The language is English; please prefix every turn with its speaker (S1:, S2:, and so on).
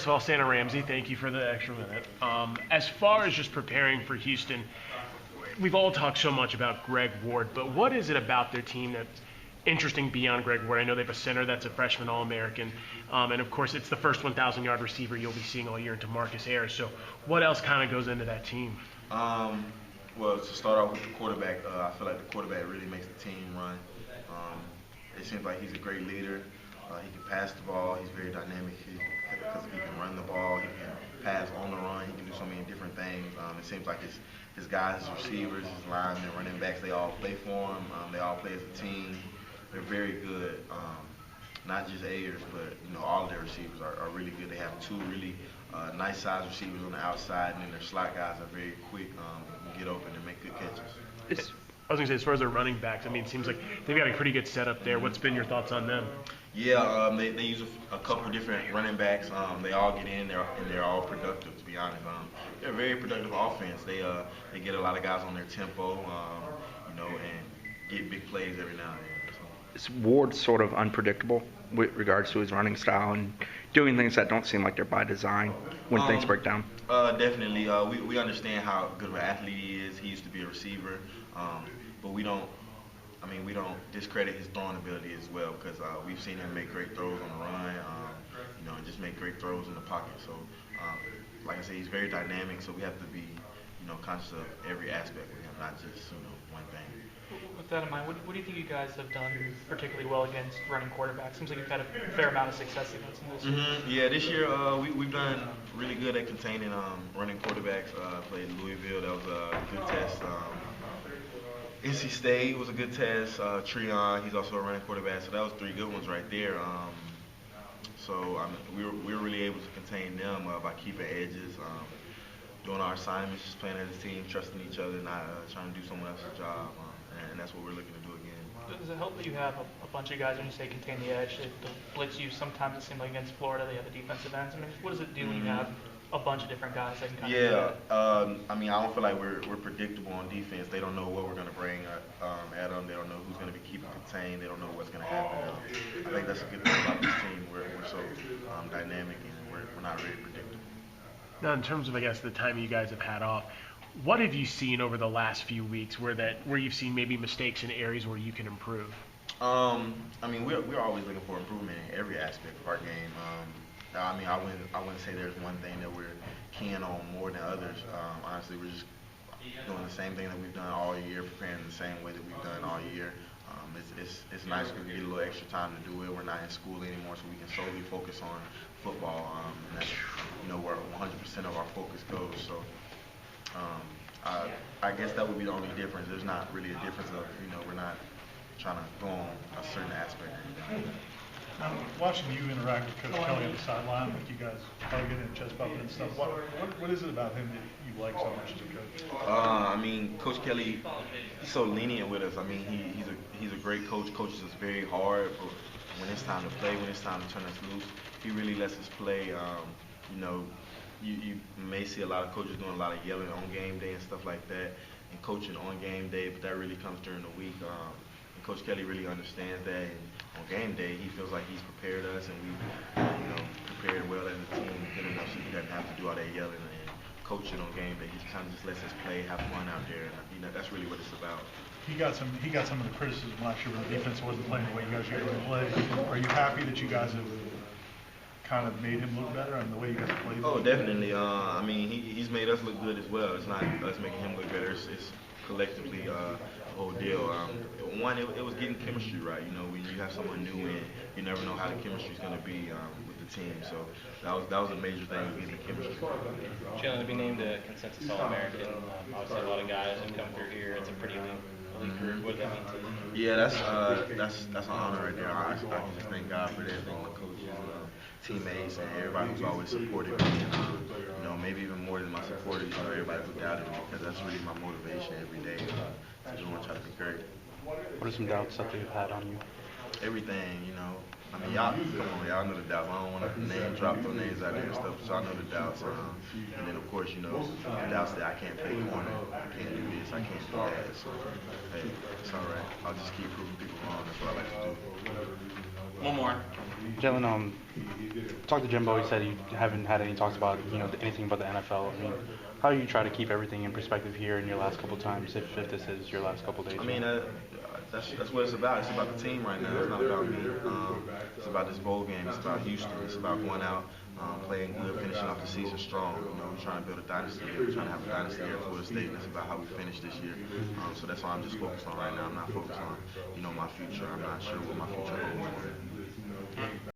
S1: of all, Santa Ramsey, thank you for the extra minute. As far as just preparing for Houston, we've all talked so much about Greg Ward, but what is it about their team that's interesting beyond Greg Ward? I know they have a center that's a freshman All-American, and of course it's the first 1,000-yard receiver you'll be seeing all year into Marcus Ayers. So what else kind of goes into that team?
S2: Well, to start off with the quarterback, I feel like the quarterback really makes the team run. It seems like he's a great leader. He can pass the ball. He's very dynamic because he can run the ball. He can pass on the run. He can do so many different things. It seems like his guys, his receivers, his linemen, running backs, they all play for him. They all play as a team. They're very good. Not just Ayers, but all of their receivers are really good. They have two really nice size receivers on the outside, and then their slot guys are very quick, can get open and make good catches.
S1: I was going to say, as far as their running backs, I mean, it seems like they've got a pretty good setup there. What's been your thoughts on them?
S2: Yeah, they use a couple different running backs. They all get in there, and they're all productive, to be honest. They're a very productive offense. They get a lot of guys on their tempo, and get big plays every now and then.
S3: Is Ward sort of unpredictable with regards to his running style and doing things that don't seem like they're by design when things break down?
S2: Definitely. We understand how good of an athlete he is. He used to be a receiver, but we don't discredit his throwing ability as well, because we've seen him make great throws on the run, and just make great throws in the pocket. So, like I said, he's very dynamic. So we have to be, conscious of every aspect with him, not just one thing.
S4: With that in mind, what do you think you guys have done particularly well against running quarterbacks? Seems like you've had a fair amount of success against them this year.
S2: Yeah, this year we've done really good at containing running quarterbacks. Played Louisville, that was a good test. NC State was a good test. Treon, he's also a running quarterback, so that was 3 good ones right there. We were really able to contain them by keeping edges, doing our assignments, just playing as a team, trusting each other, not trying to do someone else's job, and that's what we're looking to do again.
S4: Does it help that you have a bunch of guys when you say contain the edge? They blitz you. Sometimes it seems like against Florida they have the defensive ends. I mean, what does it do when you have a bunch of different guys that can kind of do that?
S2: I don't feel like we're predictable on defense. They don't know what we're going to bring at them. They don't know who's going to be keeping contained. They don't know what's going to happen. I think that's a good thing about this team. We're so dynamic, and we're not really predictable.
S1: Now, in terms of, I guess, the time you guys have had off, what have you seen over the last few weeks where you've seen maybe mistakes in areas where you can improve?
S2: We're always looking for improvement in every aspect of our game. I wouldn't say there's one thing that we're keen on more than others. Honestly, we're just doing the same thing that we've done all year, preparing the same way that we've done all year. It's nice because we get a little extra time to do it. We're not in school anymore, so we can solely focus on football. And that's where 100% of our focus goes. So I guess that would be the only difference. There's not really a difference of we're not trying to go on a certain aspect.
S5: Watching you interact with Coach Kelly on the sideline, like you guys hugging and chest bumping and stuff, what is it about him that you like so much as a coach?
S2: Coach Kelly, he's so lenient with us. He's a great coach. Coaches us very hard, but when it's time to play, when it's time to turn us loose, he really lets us play. You may see a lot of coaches doing a lot of yelling on game day and stuff like that, and coaching on game day, but that really comes during the week. And Coach Kelly really understands that. And on game day, he feels like he's prepared us, and we, prepared well as a team, good enough so he doesn't have to do all that yelling and coaching on game day. He kind of just lets us play, have fun out there, and that's really what it's about.
S5: He got some of the criticism last year when the defense wasn't playing the way you guys usually play. Are you happy that you guys have kind of made him look better and the way you guys played?
S2: Oh, definitely. He's made us look good as well. It's not us making him look better. It's collectively the whole deal. One, it was getting chemistry right. When you have someone new in, you never know how the chemistry is going to be with the team. So that was a major thing, getting the chemistry.
S6: Jalen, to be named a consensus All-American, obviously a lot of guys have come through here. It's a pretty elite group. What does that mean to you?
S2: Yeah, that's an honor right there. I can just thank God for that, thank my coaches, teammates, and everybody who's always supported me. And, maybe even more than my supporters, everybody who doubted me, because that's really my motivation every day. I just want to try to be great.
S3: What are some doubts that they've had on you?
S2: Everything, y'all know the doubts. I don't want to drop those names out there and stuff, so I know the doubts. And then, of course, the doubts that I can't play corner, I can't do this, I can't do that. So, hey, it's all right. I'll just keep proving people wrong. That's what I like to do.
S6: One more.
S7: Jalen, talked to Jimbo. He said you haven't had any talks about anything about the NFL. I mean, how do you try to keep everything in perspective here in your last couple times, if this is your last couple days?
S2: I mean, that's what it's about. It's about the team right now. It's not about me. It's about this bowl game. It's about Houston. It's about going out, playing good, finishing off the season strong. We're trying to build a dynasty here. We're trying to have a dynasty here at Florida State. And it's about how we finish this year. So that's what I'm just focused on right now. I'm not focused on, my future. I'm not sure what my future holds.